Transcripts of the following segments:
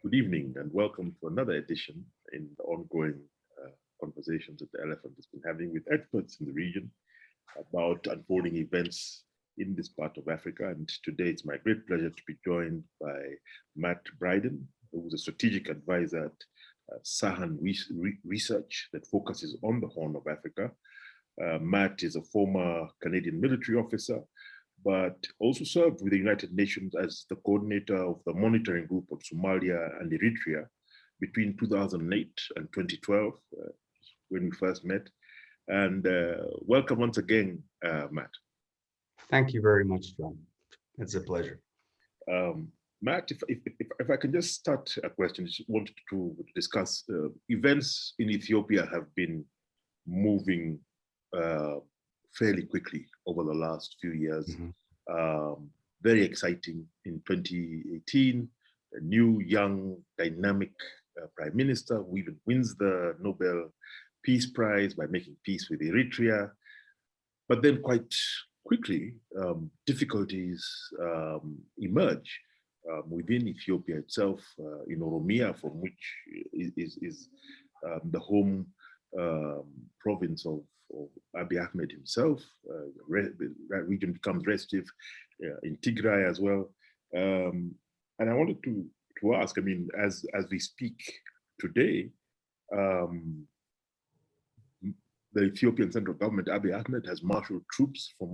Good evening and welcome to another edition in the ongoing conversations that the Elephant has been having with experts in the region about unfolding events in this part of Africa. And today it's my great pleasure to be joined by Matt Bryden, who is a strategic advisor at Sahan Research that focuses on the Horn of Africa. Matt is a former Canadian military officer, but also served with the United Nations as the coordinator of the monitoring group of Somalia and Eritrea between 2008 and 2012, when we first met. And welcome once again, Matt. Thank you very much, John. It's a pleasure. Matt, if I can just start a question, I just wanted to discuss events in Ethiopia have been moving fairly quickly over the last few years. Very exciting in 2018, a new, young, dynamic prime minister who even wins the Nobel Peace Prize by making peace with Eritrea. But then quite quickly, difficulties emerge within Ethiopia itself, in Oromia, from which is the home province of Abiy Ahmed himself. That region becomes restive in Tigray as well. And I wanted to ask, I mean, as we speak today, the Ethiopian central government, Abiy Ahmed, has marshaled troops from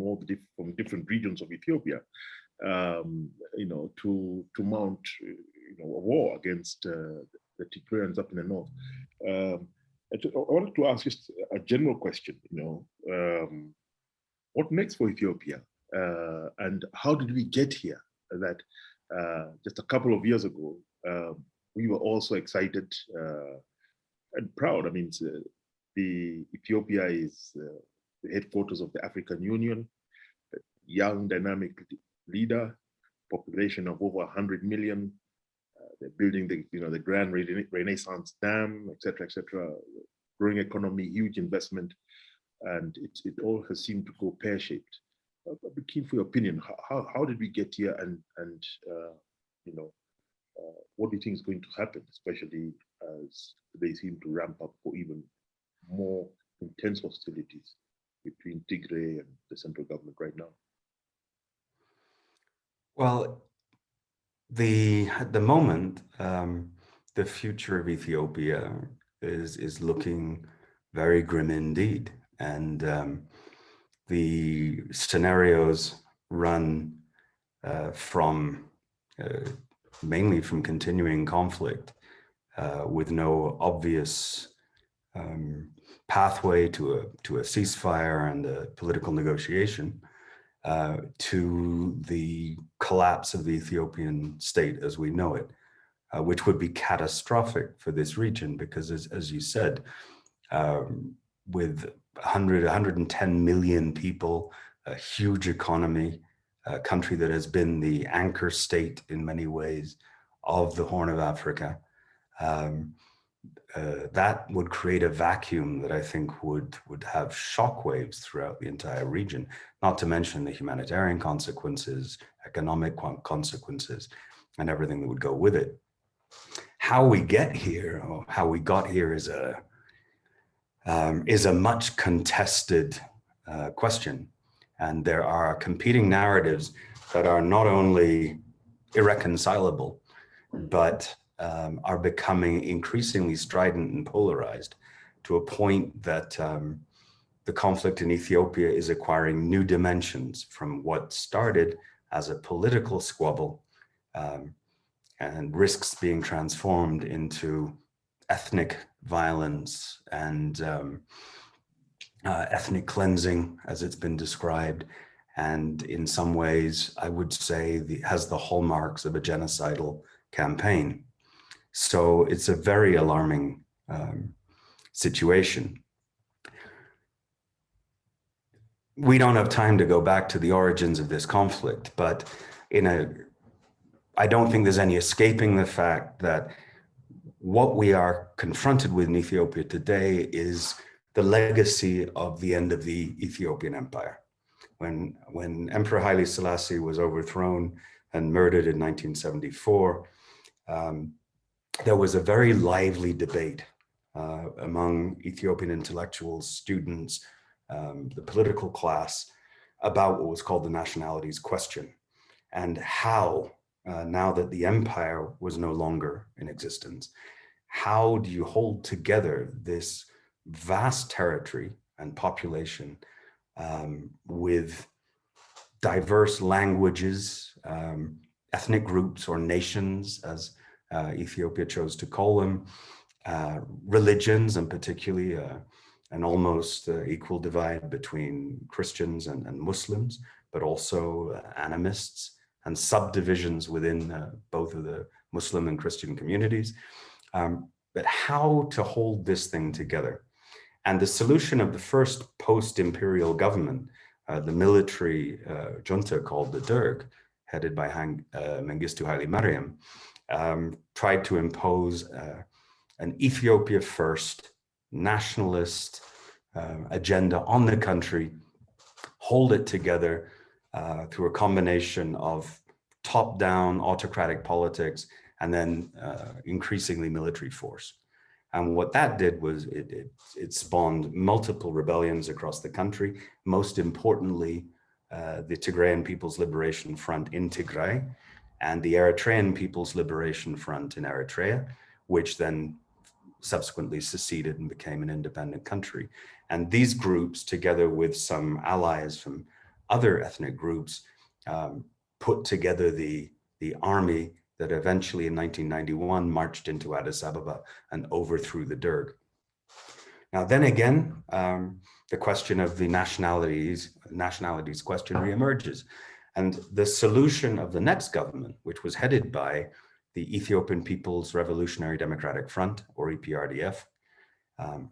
from different regions of Ethiopia, to mount, a war against the Tigrayans up in the north. I wanted to ask just a general question, what next for Ethiopia? And how did we get here? That just a couple of years ago, we were also excited and proud. I mean, Ethiopia is the headquarters of the African Union, a young, dynamic leader, population of over 100 million. They're building the Grand Renaissance Dam, et cetera, growing economy, huge investment, and it all has seemed to go pear-shaped. I'd be keen for your opinion. How did we get here, and what do you think is going to happen, especially as they seem to ramp up for even more intense hostilities between Tigray and the central government right now? Well, at the moment, the future of Ethiopia is looking very grim indeed, and the scenarios run mainly from continuing conflict with no obvious pathway to a ceasefire and a political negotiation, to the collapse of the Ethiopian state as we know it, which would be catastrophic for this region because, as you said, with 110 million people, a huge economy, a country that has been the anchor state in many ways of the Horn of Africa, that would create a vacuum that I think would have shockwaves throughout the entire region, not to mention the humanitarian consequences, economic consequences, and everything that would go with it. How we get here, or how we got here, is a much contested question. And there are competing narratives that are not only irreconcilable, but are becoming increasingly strident and polarized to a point that the conflict in Ethiopia is acquiring new dimensions from what started as a political squabble and risks being transformed into ethnic violence and ethnic cleansing, as it's been described, and in some ways, I would say, has the hallmarks of a genocidal campaign. So it's a very alarming situation. We don't have time to go back to the origins of this conflict, but I don't think there's any escaping the fact that what we are confronted with in Ethiopia today is the legacy of the end of the Ethiopian Empire. When Emperor Haile Selassie was overthrown and murdered in 1974, there was a very lively debate among Ethiopian intellectuals, students, the political class, about what was called the nationalities question, and how, now that the empire was no longer in existence, how do you hold together this vast territory and population with diverse languages, ethnic groups or nations, as Ethiopia chose to call them, religions, and particularly an almost equal divide between Christians and Muslims, but also animists and subdivisions within both of the Muslim and Christian communities. But how to hold this thing together. And the solution of the first post-imperial government, the military junta called the Derg, headed by Mengistu Haile Mariam, tried to impose an Ethiopia first nationalist agenda on the country, hold it together through a combination of top-down autocratic politics and then increasingly military force. And what that did was it spawned multiple rebellions across the country, most importantly, the Tigrayan People's Liberation Front in Tigray and the Eritrean People's Liberation Front in Eritrea, which then subsequently seceded and became an independent country. And these groups, together with some allies from other ethnic groups, put together the army that eventually in 1991 marched into Addis Ababa and overthrew the Derg. Now, then again, the question of the nationalities question reemerges. And the solution of the next government, which was headed by the Ethiopian People's Revolutionary Democratic Front, or EPRDF,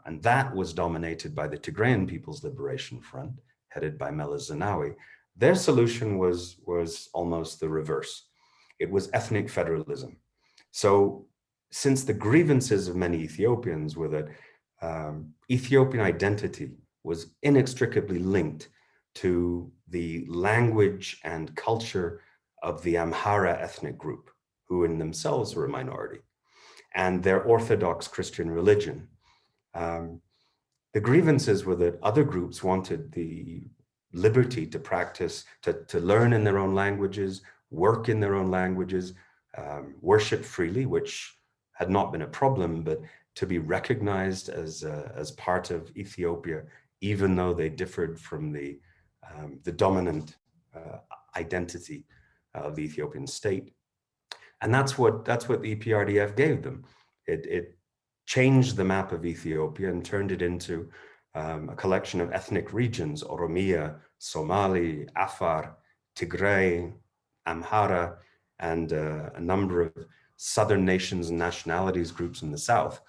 and that was dominated by the Tigrayan People's Liberation Front, headed by Meles Zenawi. Their solution was almost the reverse. It was ethnic federalism. So since the grievances of many Ethiopians were that Ethiopian identity was inextricably linked to the language and culture of the Amhara ethnic group, who in themselves were a minority, and their Orthodox Christian religion. The grievances were that other groups wanted the liberty to practice, to learn in their own languages, work in their own languages, worship freely, which had not been a problem, but to be recognized as part of Ethiopia, even though they differed from the dominant identity of the Ethiopian state. And that's what the EPRDF gave them. It changed the map of Ethiopia and turned it into a collection of ethnic regions: Oromia, Somali, Afar, Tigray, Amhara, and a number of southern nations and nationalities groups in the south,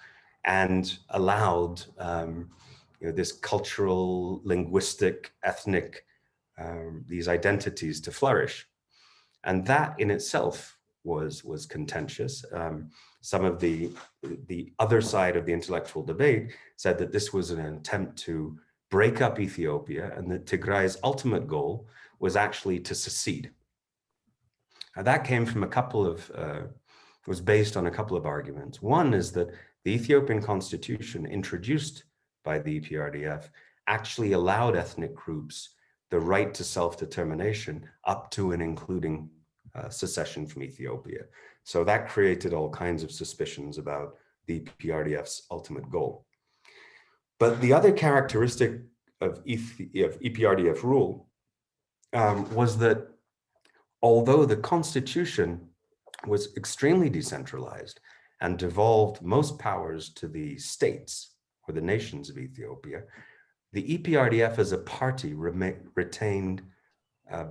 and allowed this cultural, linguistic, ethnic, these identities to flourish. And that in itself was contentious. Some of the other side of the intellectual debate said that this was an attempt to break up Ethiopia, and that Tigray's ultimate goal was actually to secede. Now, that came from was based on a couple of arguments. One is that the Ethiopian constitution introduced by the EPRDF actually allowed ethnic groups the right to self-determination up to and including secession from Ethiopia. So that created all kinds of suspicions about the EPRDF's ultimate goal. But the other characteristic of EPRDF rule was that although the constitution was extremely decentralized and devolved most powers to the states or the nations of Ethiopia, the EPRDF as a party retained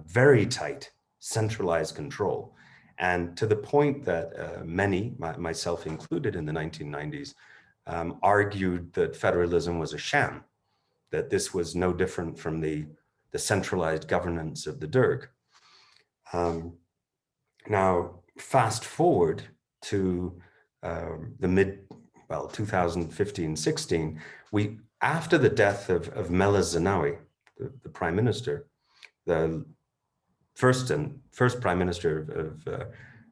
very tight centralized control. And to the point that many, myself included in the 1990s, argued that federalism was a sham, that this was no different from the centralized governance of the Derg. Now, fast forward to the 2015-16, after the death of Meles Zenawi, the prime minister, the first prime minister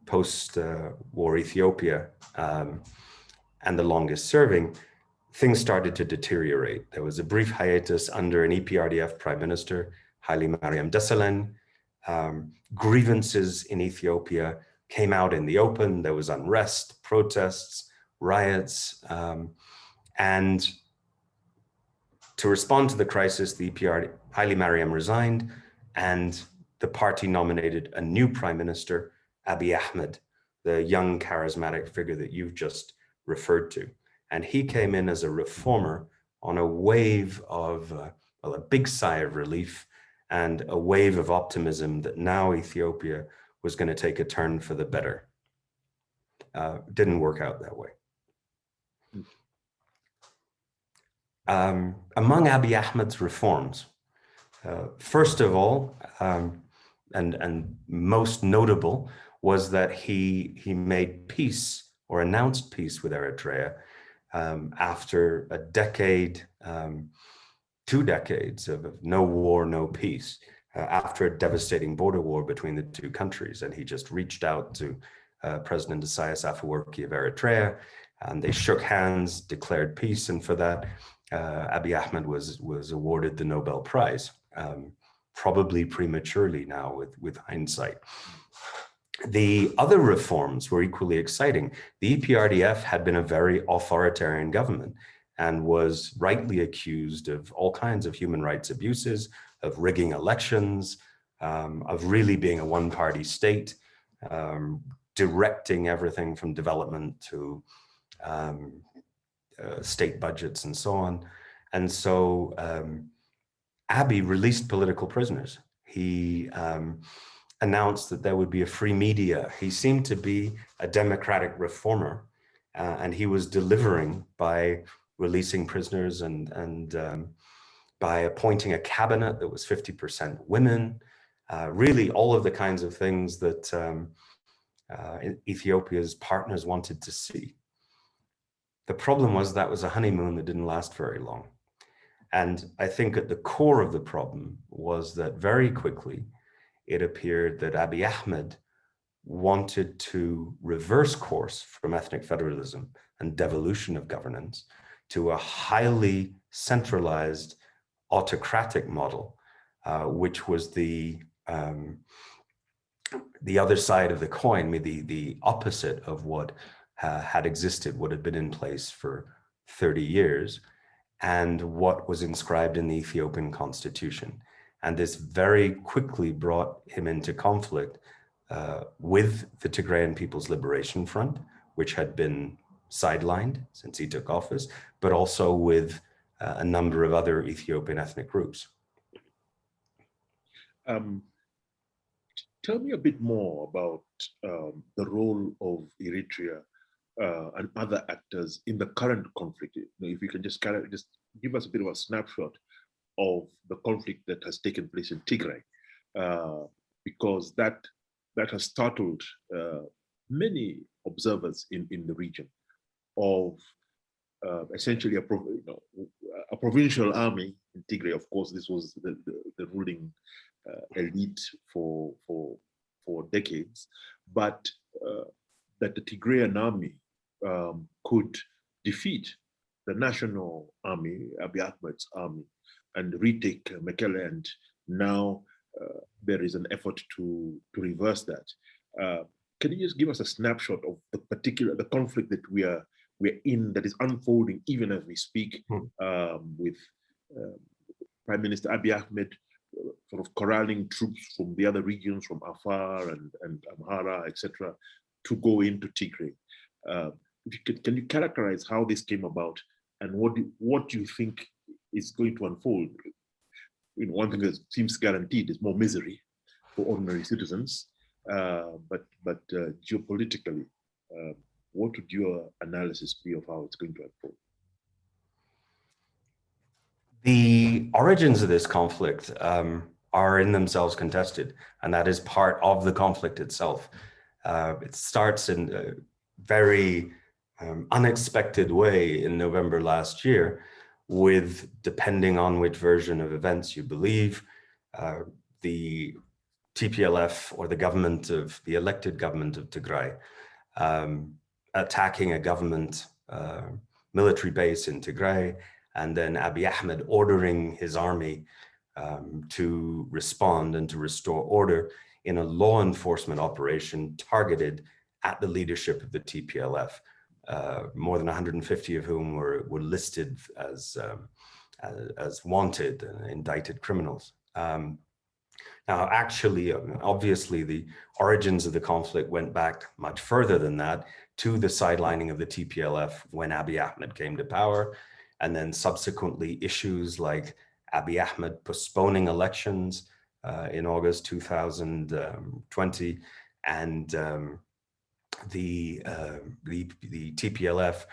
post-war Ethiopia and the longest serving, things started to deteriorate. There was a brief hiatus under an EPRDF Prime Minister, Haile Mariam Desalegn. Grievances in Ethiopia came out in the open. There was unrest, protests, riots, and to respond to the crisis, the EPR, Haile Mariam resigned, and the party nominated a new prime minister, Abiy Ahmed, the young charismatic figure that you've just referred to. And he came in as a reformer on a wave of, well, a big sigh of relief and a wave of optimism that now Ethiopia was going to take a turn for the better. Didn't work out that way. Among Abiy Ahmed's reforms, first of all, and most notable, was that he made peace or announced peace with Eritrea after a decade, 2 decades of no war, no peace, after a devastating border war between the two countries. And he just reached out to President Isias Afwerki of Eritrea, and they shook hands, declared peace, and for that, Abiy Ahmed was awarded the Nobel Prize, probably prematurely now with hindsight. The other reforms were equally exciting. The EPRDF had been a very authoritarian government and was rightly accused of all kinds of human rights abuses, of rigging elections, of really being a one-party state, directing everything from development to state budgets and so on. And so Abiy released political prisoners. He announced that there would be a free media. He seemed to be a democratic reformer, and he was delivering by releasing prisoners and by appointing a cabinet that was 50% women, really all of the kinds of things that Ethiopia's partners wanted to see. The problem was that was a honeymoon that didn't last very long. And I think at the core of the problem was that very quickly, it appeared that Abiy Ahmed wanted to reverse course from ethnic federalism and devolution of governance to a highly centralized autocratic model, which was the other side of the coin, the opposite of what had existed, what had been in place for 30 years, and what was inscribed in the Ethiopian constitution. And this very quickly brought him into conflict with the Tigrayan People's Liberation Front, which had been sidelined since he took office, but also with a number of other Ethiopian ethnic groups. Tell me a bit more about the role of Eritrea and other actors in the current conflict. If you can just give us a bit of a snapshot of the conflict that has taken place in Tigray, because that has startled many observers in the region of essentially a provincial army in Tigray. Of course, this was the ruling elite for decades, but that the Tigrayan army could defeat the national army, Abiy Ahmed's army, and retake Mekelle, and now there is an effort to reverse that. Can you just give us a snapshot of the conflict that we're in, that is unfolding even as we speak, with Prime Minister Abiy Ahmed sort of corralling troops from the other regions, from Afar and Amhara, etc., to go into Tigray? Can you characterize how this came about, and what do you think is going to unfold? One thing that seems guaranteed is more misery for ordinary citizens, but geopolitically, what would your analysis be of how it's going to unfold? The origins of this conflict are in themselves contested, and that is part of the conflict itself. It starts in a very unexpected way in November last year, with, depending on which version of events you believe, the TPLF, or the elected government of Tigray, attacking a government military base in Tigray, and then Abiy Ahmed ordering his army to respond and to restore order in a law enforcement operation targeted at the leadership of the TPLF, more than 150 of whom were listed as wanted, indicted criminals. Now, actually, obviously, the origins of the conflict went back much further than that, to the sidelining of the TPLF when Abiy Ahmed came to power, and then subsequently issues like Abiy Ahmed postponing elections in August 2020, and the TPLF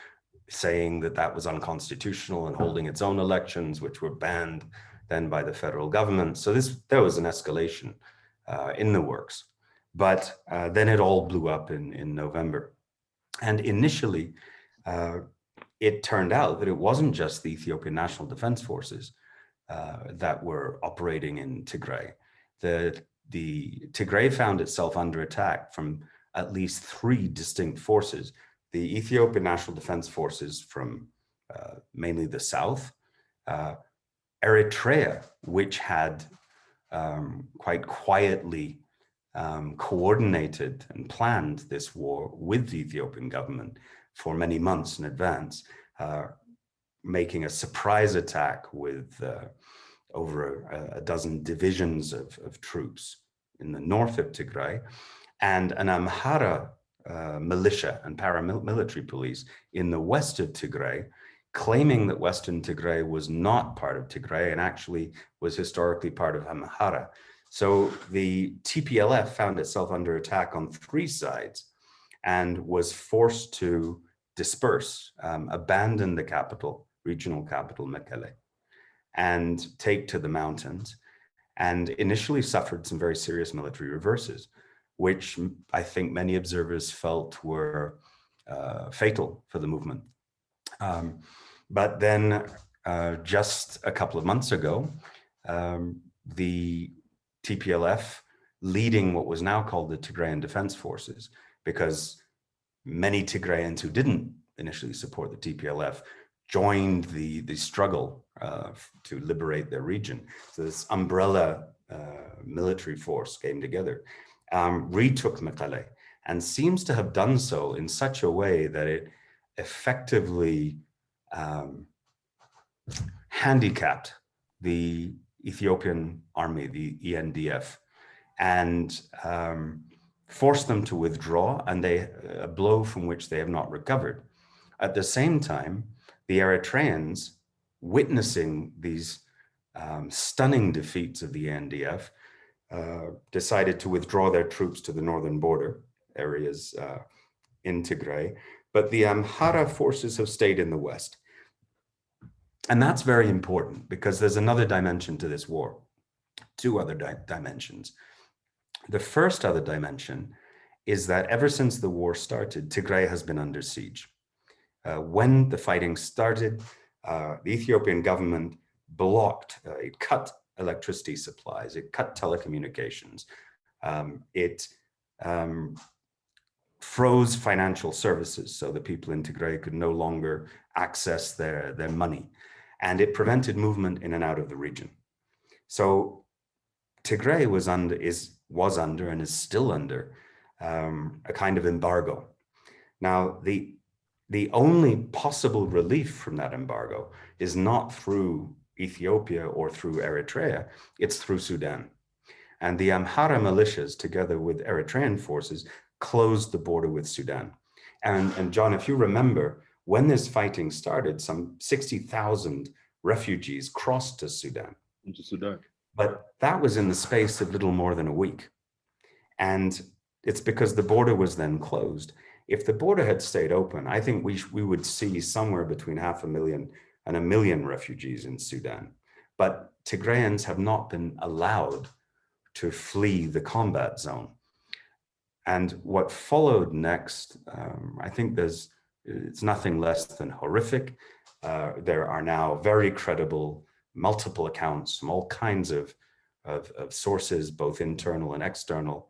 saying that that was unconstitutional and holding its own elections, which were banned then by the federal government. So there was an escalation in the works. But then it all blew up in November. And initially, it turned out that it wasn't just the Ethiopian National Defense Forces that were operating in Tigray. The Tigray found itself under attack from at least 3 distinct forces. The Ethiopian National Defense Forces from mainly the south, Eritrea, which had quite quietly coordinated and planned this war with the Ethiopian government for many months in advance, making a surprise attack with over a dozen divisions of troops in the north of Tigray, and an Amhara militia and paramilitary police in the west of Tigray, claiming that Western Tigray was not part of Tigray and actually was historically part of Amhara. So the TPLF found itself under attack on 3 sides and was forced to disperse, abandon the capital, regional capital, Mekelle, and take to the mountains, and initially suffered some very serious military reverses, which I think many observers felt were fatal for the movement. But then just a couple of months ago, the TPLF, leading what was now called the Tigrayan Defense Forces, because many Tigrayans who didn't initially support the TPLF joined the struggle to liberate their region. So this umbrella military force came together, retook Mekelle, and seems to have done so in such a way that it effectively handicapped the Ethiopian army, the ENDF, and forced them to withdraw, and a blow from which they have not recovered. At the same time, the Eritreans, witnessing these stunning defeats of the ENDF, decided to withdraw their troops to the northern border areas in Tigray, but the Amhara forces have stayed in the west. And that's very important because there's another dimension to this war, 2 other dimensions. The first other dimension is that ever since the war started, Tigray has been under siege. When the fighting started, the Ethiopian government blocked, it cut electricity supplies, it cut telecommunications, it froze financial services so that people in Tigray could no longer access their money, and it prevented movement in and out of the region. So Tigray was under and is still under a kind of embargo. Now, the only possible relief from that embargo is not through Ethiopia or through Eritrea, it's through Sudan. And the Amhara militias, together with Eritrean forces, closed the border with Sudan. And John, if you remember, when this fighting started, some 60,000 refugees crossed to Sudan. Into Sudan. But that was in the space of little more than a week. And it's because the border was then closed. If the border had stayed open, I think we would see somewhere between 500,000 and 1 million refugees in Sudan. But Tigrayans have not been allowed to flee the combat zone. And what followed next, I think it's nothing less than horrific. There are now very credible multiple accounts from all kinds of of sources, both internal and external,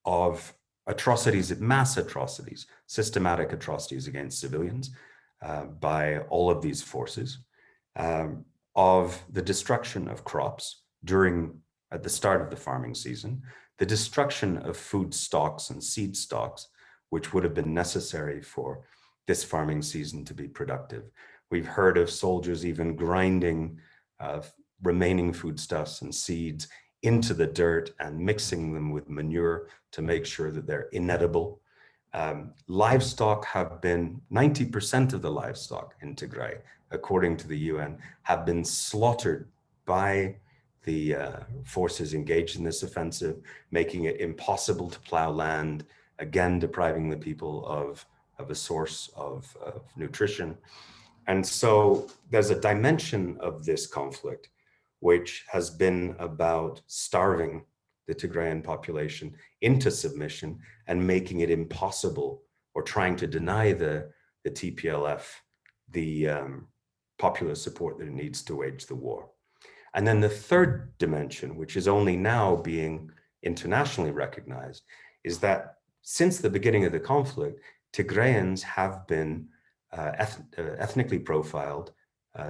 of atrocities, mass atrocities, systematic atrocities against civilians by all of these forces, of the destruction of crops at the start of the farming season, the destruction of food stocks and seed stocks, which would have been necessary for this farming season to be productive. We've heard of soldiers even grinding remaining foodstuffs and seeds into the dirt and mixing them with manure to make sure that they're inedible. Livestock have been, 90% of the livestock in Tigray, according to the UN, have been slaughtered by the forces engaged in this offensive, making it impossible to plow land, again, depriving the people of a source of nutrition. And so there's a dimension of this conflict which has been about starving the Tigrayan population into submission and making it impossible, or trying to deny the TPLF the popular support that it needs to wage the war. And then the third dimension, which is only now being internationally recognized, is that since the beginning of the conflict, Tigrayans have been ethnically profiled,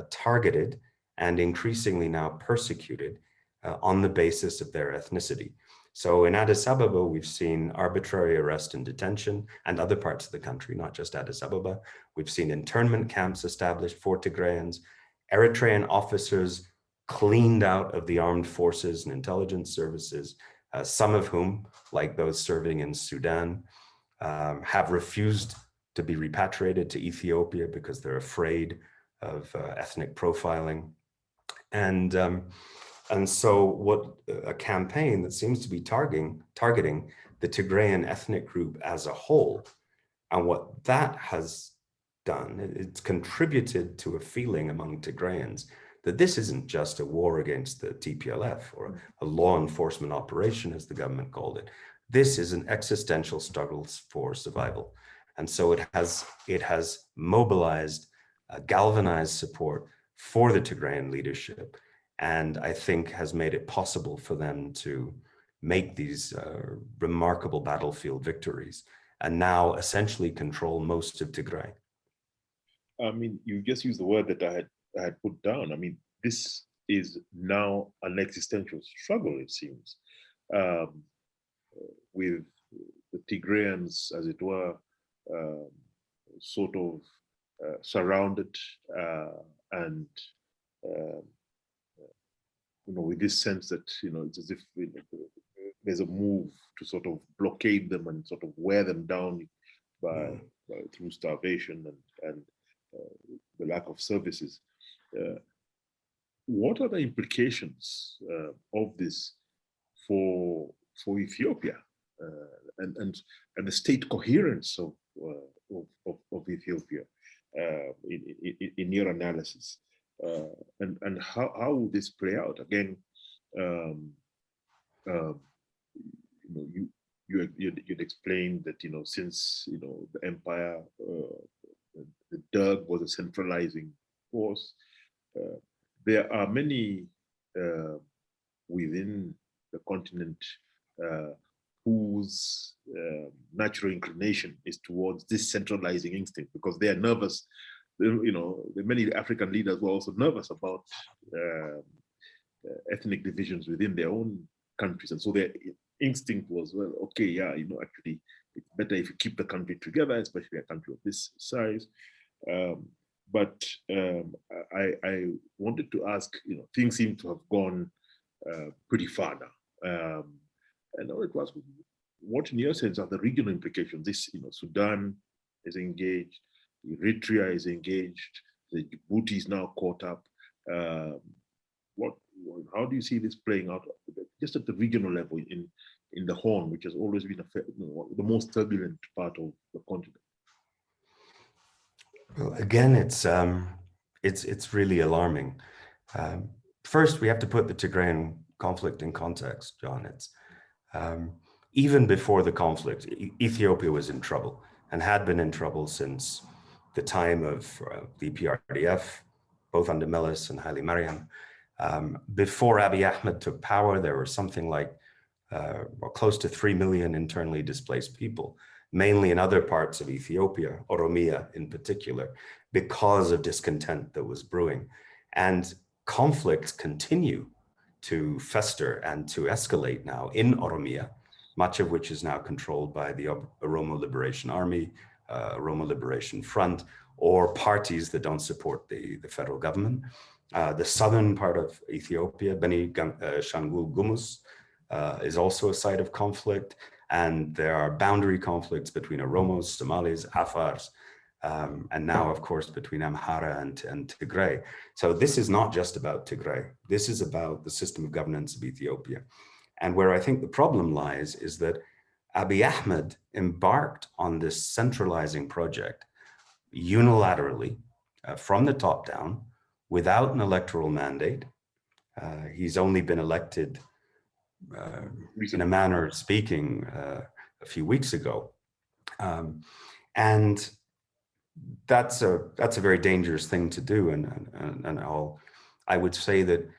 targeted, and increasingly now persecuted on the basis of their ethnicity. So in Addis Ababa, we've seen arbitrary arrest and detention, and other parts of the country, not just Addis Ababa. We've seen internment camps established for Tigrayans, Eritrean officers cleaned out of the armed forces and intelligence services, some of whom, like those serving in Sudan, have refused to be repatriated to Ethiopia because they're afraid of ethnic profiling. And so what a campaign that seems to be targeting the Tigrayan ethnic group as a whole, and what that has done, it's contributed to a feeling among Tigrayans that this isn't just a war against the TPLF or a law enforcement operation, as the government called it. This is an existential struggle for survival. And so it has mobilized, galvanized support for the Tigrayan leadership, and I think has made it possible for them to make these remarkable battlefield victories and now essentially control most of Tigray. I mean, you just used the word that I had put down. I mean, this is now an existential struggle, it seems, with the Tigrayans, as it were, sort of surrounded and with this sense that it's as if there's a move to sort of blockade them and sort of wear them down by through starvation and the lack of services. What are the implications of this for Ethiopia and the state coherence of Ethiopia in your analysis, and how will this play out? Again, you'd explained that since the empire, the Derg was a centralizing force. There are many within the continent whose natural inclination is towards this centralizing instinct, because they are nervous. The many African leaders were also nervous about ethnic divisions within their own countries, and so their instinct was, well, okay, yeah, actually, it's better if you keep the country together, especially a country of this size. But I wanted to ask, things seem to have gone pretty far now. And all it was, what in your sense are the regional implications? This, Sudan is engaged, Eritrea is engaged, the Djibouti is now caught up. How do you see this playing out, just at the regional level in the Horn, which has always been the most turbulent part of the continent? Well, again, it's really alarming. First, we have to put the Tigrayan conflict in context, John. It's even before the conflict, Ethiopia was in trouble and had been in trouble since the time of the EPRDF, both under Meles and Haile Mariam. Before Abiy Ahmed took power, there were something like close to 3 million internally displaced people, mainly in other parts of Ethiopia, Oromia in particular, because of discontent that was brewing. And conflicts continue to fester and to escalate now in Oromia, much of which is now controlled by the Oromo Liberation Army, Oromo Liberation Front, or parties that don't support the federal government. The southern part of Ethiopia, Beni Shangul Gumus, is also a site of conflict, and there are boundary conflicts between Oromos, Somalis, Afars, and now, of course, between Amhara and Tigray. So this is not just about Tigray. This is about the system of governance of Ethiopia. And where I think the problem lies is that Abiy Ahmed embarked on this centralizing project unilaterally from the top down without an electoral mandate. He's only been elected in a manner of speaking a few weeks ago. And that's a very dangerous thing to do. And I would say that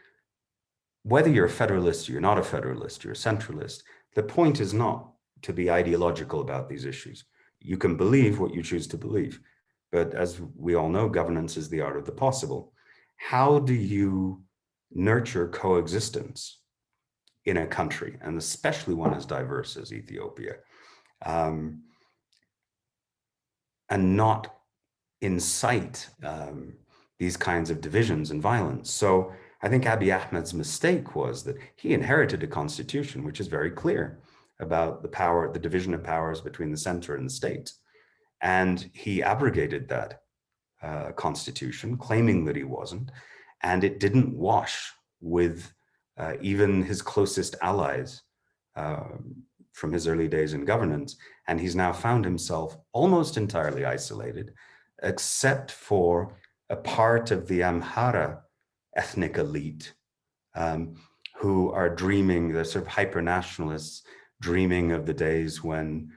whether you're a federalist or you're not a federalist, you're a centralist, the point is not to be ideological about these issues. You can believe what you choose to believe. But as we all know, governance is the art of the possible. How do you nurture coexistence in a country, and especially one as diverse as Ethiopia, and not incite these kinds of divisions and violence? So I think Abiy Ahmed's mistake was that he inherited a constitution which is very clear about the division of powers between the center and the state. And he abrogated that constitution, claiming that he wasn't, and it didn't wash with even his closest allies from his early days in governance. And he's now found himself almost entirely isolated, except for a part of the Amhara ethnic elite who are dreaming, the sort of hyper-nationalists, dreaming of the days when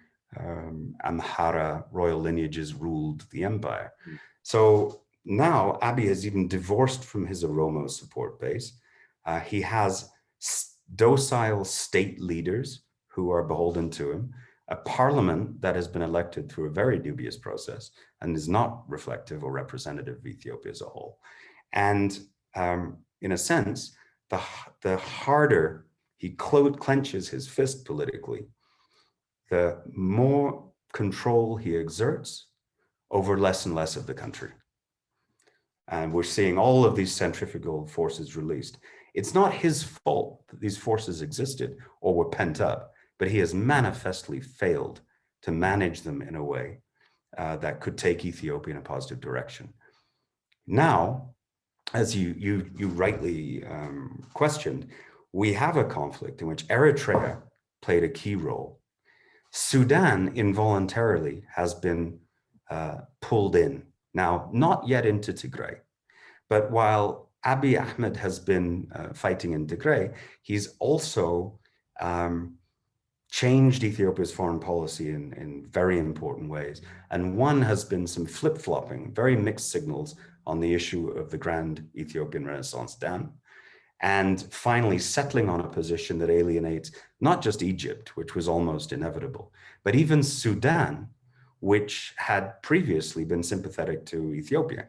Amhara royal lineages ruled the empire. So now Abiy has even divorced from his Oromo support base. He has docile state leaders who are beholden to him, a parliament that has been elected through a very dubious process and is not reflective or representative of Ethiopia as a whole. And in a sense, the harder he clenches his fist politically, the more control he exerts over less and less of the country. And we're seeing all of these centrifugal forces released. It's not his fault that these forces existed or were pent up, but he has manifestly failed to manage them in a way that could take Ethiopia in a positive direction. Now, as you rightly questioned, we have a conflict in which Eritrea played a key role. Sudan involuntarily has been pulled in. Now, not yet into Tigray, but while Abiy Ahmed has been fighting in Tigray, he's also changed Ethiopia's foreign policy in very important ways. And one has been some flip-flopping, very mixed signals on the issue of the Grand Ethiopian Renaissance Dam, and finally settling on a position that alienates not just Egypt, which was almost inevitable, but even Sudan, which had previously been sympathetic to Ethiopia,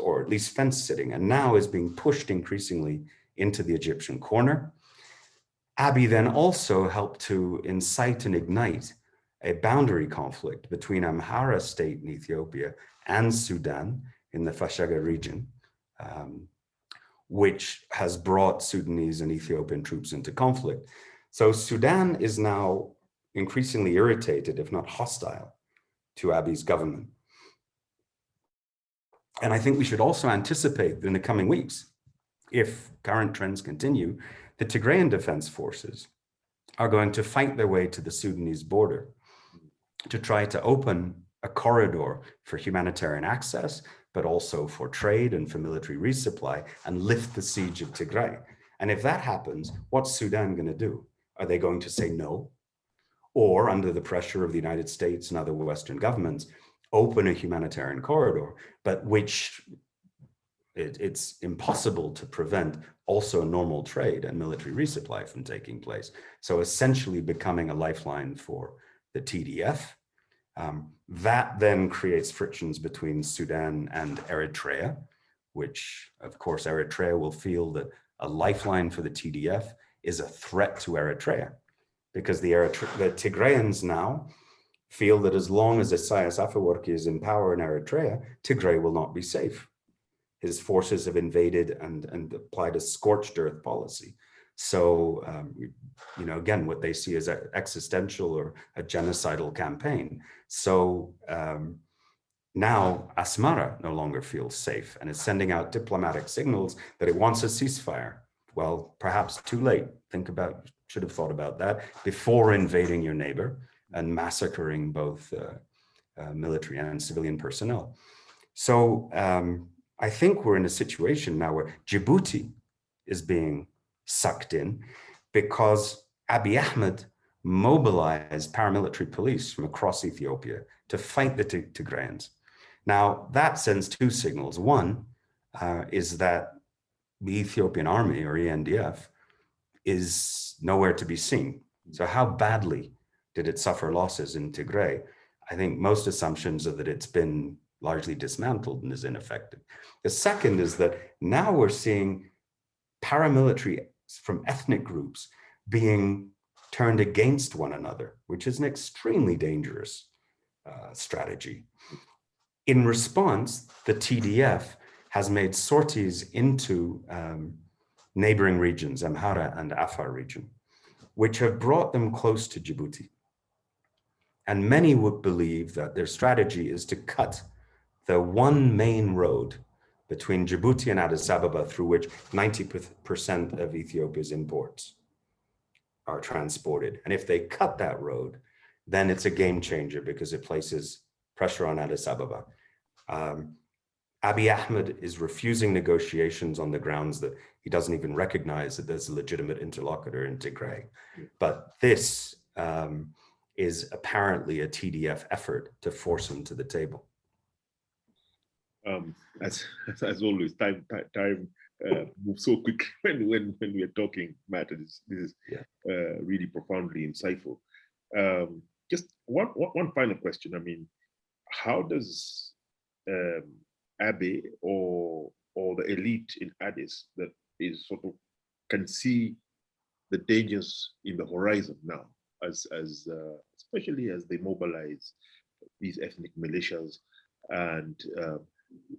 or at least fence sitting, and now is being pushed increasingly into the Egyptian corner. Abiy then also helped to incite and ignite a boundary conflict between Amhara state in Ethiopia and Sudan in the Fashaga region, which has brought Sudanese and Ethiopian troops into conflict. So Sudan is now increasingly irritated, if not hostile, to Abiy's government. And I think we should also anticipate that in the coming weeks, if current trends continue, the Tigrayan Defense Forces are going to fight their way to the Sudanese border to try to open a corridor for humanitarian access, but also for trade and for military resupply, and lift the siege of Tigray. And if that happens, what's Sudan going to do? Are they going to say no? Or, under the pressure of the United States and other Western governments, open a humanitarian corridor, but which it's impossible to prevent also normal trade and military resupply from taking place. So essentially becoming a lifeline for the TDF. That then creates frictions between Sudan and Eritrea, which of course Eritrea will feel that a lifeline for the TDF is a threat to Eritrea, because the Tigrayans now feel that as long as Isias Afwerki is in power in Eritrea, Tigray will not be safe. His forces have invaded and applied a scorched earth policy. So, again, what they see as an existential or a genocidal campaign. So now Asmara no longer feels safe and is sending out diplomatic signals that it wants a ceasefire. Well, perhaps too late. Should have thought about that before invading your neighbor and massacring both military and civilian personnel. So I think we're in a situation now where Djibouti is being sucked in because Abiy Ahmed mobilized paramilitary police from across Ethiopia to fight the Tigrayans. Now, that sends two signals. One is that the Ethiopian army, or ENDF, is nowhere to be seen. So how badly did it suffer losses in Tigray? I think most assumptions are that it's been largely dismantled and is ineffective. The second is that now we're seeing paramilitary from ethnic groups being turned against one another, which is an extremely dangerous strategy. In response, the TDF has made sorties into neighboring regions, Amhara and Afar region, which have brought them close to Djibouti. And many would believe that their strategy is to cut the one main road between Djibouti and Addis Ababa through which 90% of Ethiopia's imports are transported. And if they cut that road, then it's a game changer because it places pressure on Addis Ababa. Abiy Ahmed is refusing negotiations on the grounds that he doesn't even recognize that there's a legitimate interlocutor in Tigray. But this is apparently a TDF effort to force him to the table. As always, time moves so quick when we're talking, Matt. This is really profoundly insightful. Just one final question. I mean, how does Abiy or the elite in Addis that is sort of can see the dangers in the horizon now, as especially as they mobilize these ethnic militias, and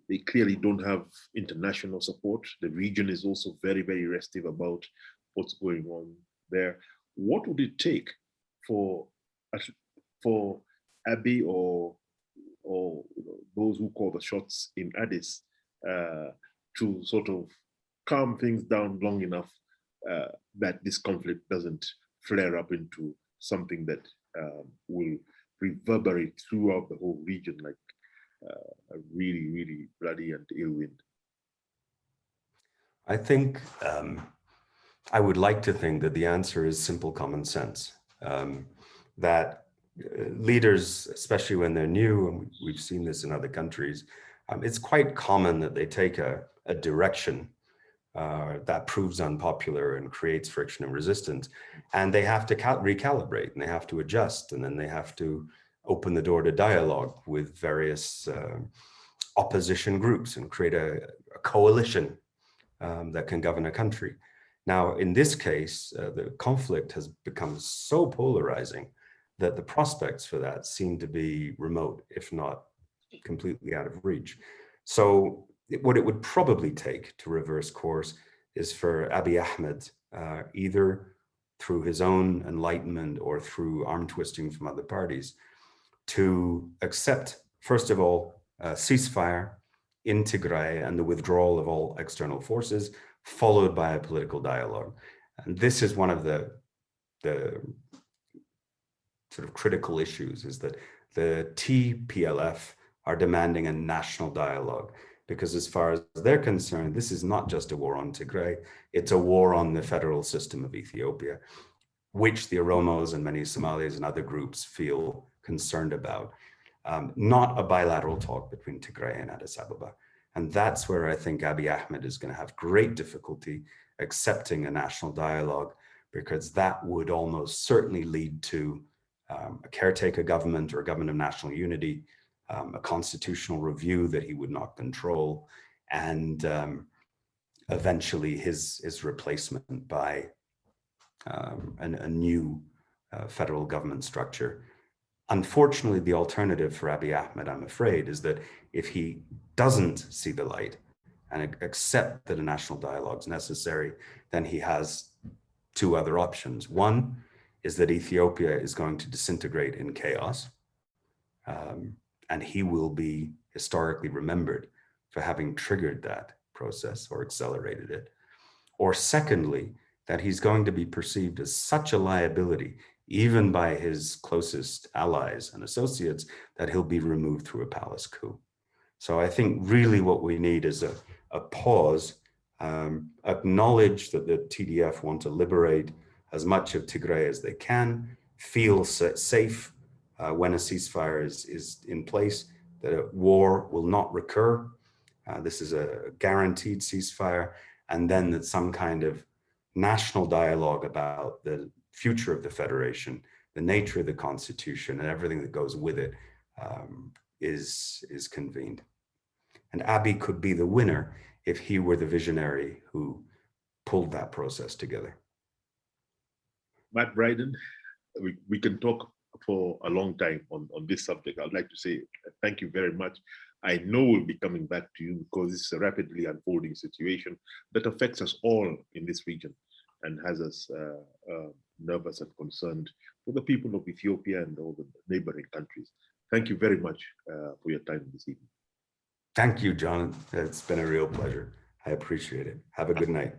they clearly don't have international support. The region is also very, very restive about what's going on there. What would it take for Abiy or those who call the shots in Addis to sort of calm things down long enough that this conflict doesn't flare up into something that will reverberate throughout the whole region like a really, really bloody and ill wind? I think I would like to think that the answer is simple common sense, that leaders, especially when they're new, and we've seen this in other countries, it's quite common that they take a direction that proves unpopular and creates friction and resistance, and they have to recalibrate and they have to adjust, and then they have to open the door to dialogue with various opposition groups and create a coalition that can govern a country. Now, in this case, the conflict has become so polarizing that the prospects for that seem to be remote, if not completely out of reach. So what it would probably take to reverse course is for Abiy Ahmed, either through his own enlightenment or through arm twisting from other parties, to accept, first of all, a ceasefire in Tigray and the withdrawal of all external forces, followed by a political dialogue. And this is one of the sort of critical issues, is that the TPLF are demanding a national dialogue, because as far as they're concerned, this is not just a war on Tigray, it's a war on the federal system of Ethiopia, which the Oromos and many Somalis and other groups feel concerned about. Not a bilateral talk between Tigray and Addis Ababa. And that's where I think Abiy Ahmed is going to have great difficulty accepting a national dialogue, because that would almost certainly lead to a caretaker government or a government of national unity, a constitutional review that he would not control, and eventually his replacement by a new federal government structure. Unfortunately, the alternative for Abiy Ahmed, I'm afraid, is that if he doesn't see the light and accept that a national dialogue is necessary, then he has two other options. One is that Ethiopia is going to disintegrate in chaos, and he will be historically remembered for having triggered that process or accelerated it. Or secondly, that he's going to be perceived as such a liability, even by his closest allies and associates, that he'll be removed through a palace coup. So I think really what we need is a pause, acknowledge that the TDF want to liberate as much of Tigray as they can, feel safe when a ceasefire is in place, that a war will not recur. This is a guaranteed ceasefire, and then that some kind of national dialogue about the future of the federation, the nature of the constitution, and everything that goes with it is convened. And Abiy could be the winner if he were the visionary who pulled that process together. Matt Bryden, we can talk for a long time on this subject. I'd like to say thank you very much. I know we'll be coming back to you because this is a rapidly unfolding situation that affects us all in this region and has us nervous and concerned for the people of Ethiopia and all the neighboring countries. Thank you very much for your time this evening. Thank you, John. It's been a real pleasure. I appreciate it. Have a good night.